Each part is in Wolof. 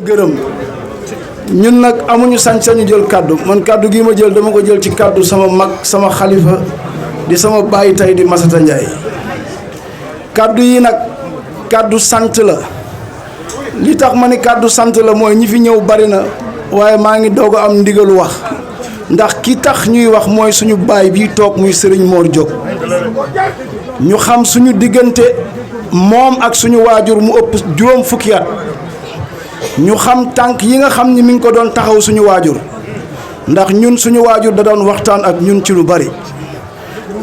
gërëm ñun nag amuñu sañ-sañu jël kàddu man kàddu gi ma jël dama ko jël ci kàddu sama mag sama xalifa di sama bàyyi tey di Massata Ndiaye kàddu yi nag kàddu sant la li tax ma ni kàddu sant la mooy ñi fi ñëw bari na waaye maa ngi doog a am ndigalu wax ndax ki tax ñuy wax mooy suñu baay bi toog muy Serigne Mor Diop ñu xam suñu diggante moom ak suñu waajur mu ëpp juróom fukki at ñu xam tànk yi nga xam ni mi ngi ko doon taxaw suñu waajur ndax ñun suñu waajur da doon waxtaan ak ñun ci lu bari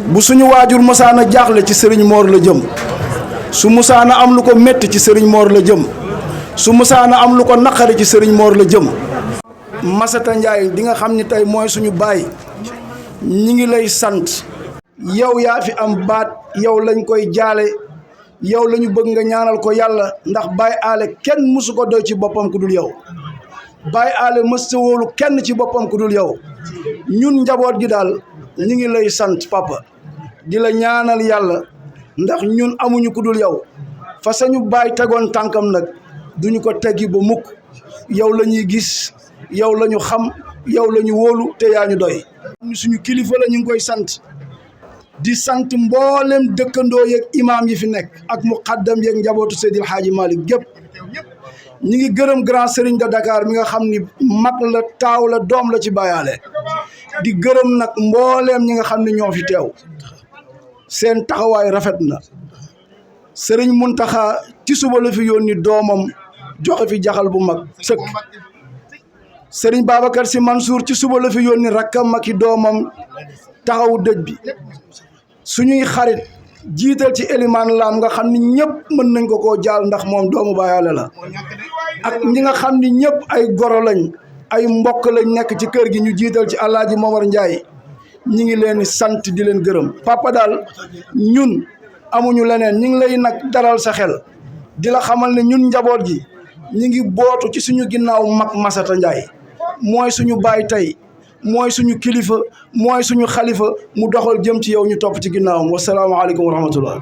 bu suñu waajur musaana jaaxle ci Serigne Mor la jëm su musaana am lu ko métti ci Serigne Mor la jëm su musaana am lu ko naqari ci Serigne Mor la jëm. Massata Ndiaye di nga xam ni tey mooy suñu baay ñi ngi lay sant yow yaa fi am baat yow lañ koy jaale yow la ñu bëgg nga ñaanal ko yàlla ndax Baye Alé kenn mësu ko doy ci boppam ku dul yow Baye Alé mësta wóolu kenn ci boppam ku dul yow ñun njaboot gi daal ñu ngi lay sant papa di la ñaanal yàlla ndax ñun amuñu ku dul yow fa sañu baay tegoon tànkam nag duñu ko teggi ba mukk yow la ñuy gis yow la ñu xam yow la ñu wóolu te yaa ñu doy suñu kilifa la ñu ngi koy sant di sant mboolem dëkkandoo yeeg imaam yi fi nekk ak muqaddam yeeg njabootu Seydil Hadji Malick gépp ñi ngi gërëm grand serigne de Dakar mi nga xam ni mag la taaw la doom la ci Baye Alé di gërëm nag mbooleem ñi nga xam ne ñoo fi teew seen taxawaay rafet na Serigne Mountakha ci suba la fi yónni doomam joxe fi jaxal bu mag sëkk Serigne Babacar Sy Mansour ci suba la fi yónni rakkam ak i doomam taxawu dëj bi suñuy xarit jiital ci Elimane Lam nga xam ni ñëpp mën nañ ko koo jaal ndax moom doomu Baye Alé la ak ñi nga xam ni ñëpp ay goro lañ ay mbokk lañ nekk ci kër gi ñu jiital ci Alaaji Momar Ndiaye ñi ngi leen sant di leen gërëm papa daal ñun amuñu leneen ñi ngi lay nag dalal sa xel di la xamal ne ñun njaboot gi ñi ngi bootu ci suñu ginnaaw mag Massata Ndiaye mooy suñu baay tey mooy suñu kilifa mooy suñu xalifa mu doxal jëm ci yow ñu topp ci ginnaawam wasalaamaaleykum wa rahmatullah